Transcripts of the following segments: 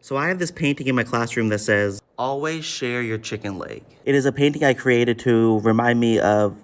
So I have this painting in my classroom that says, "Always share your chicken leg." It is a painting I created to remind me of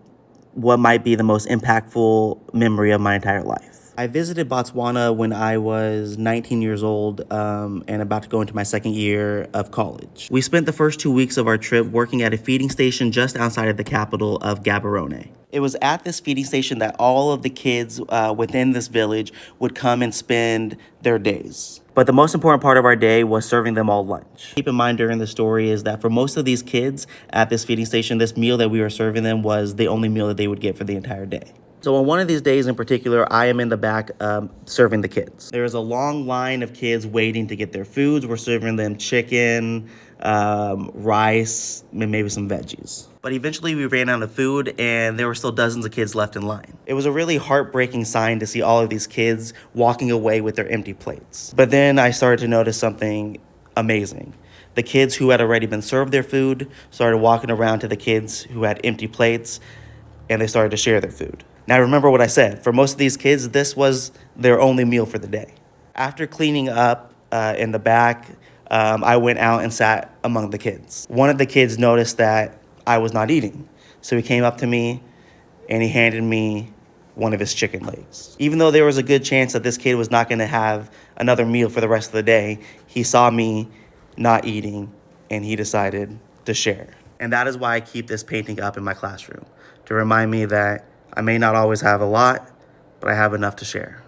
what might be the most impactful memory of my entire life. I visited Botswana when I was 19 years old and about to go into my second year of college. We spent the first 2 weeks of our trip working at a feeding station just outside of the capital of Gaborone. It was at this feeding station that all of the kids within this village would come and spend their days. But the most important part of our day was serving them all lunch. Keep in mind during the story is that for most of these kids at this feeding station, this meal that we were serving them was the only meal that they would get for the entire day. So on one of these days in particular, I am in the back serving the kids. There is a long line of kids waiting to get their foods. We're serving them chicken, rice, and maybe some veggies. But eventually we ran out of food and there were still dozens of kids left in line. It was a really heartbreaking sign to see all of these kids walking away with their empty plates. But then I started to notice something amazing. The kids who had already been served their food started walking around to the kids who had empty plates, and they started to share their food. Now remember what I said, for most of these kids, this was their only meal for the day. After cleaning up in the back, I went out and sat among the kids. One of the kids noticed that I was not eating, so he came up to me and he handed me one of his chicken legs. Even though there was a good chance that this kid was not gonna have another meal for the rest of the day, he saw me not eating and he decided to share. And that is why I keep this painting up in my classroom, to remind me that I may not always have a lot, but I have enough to share.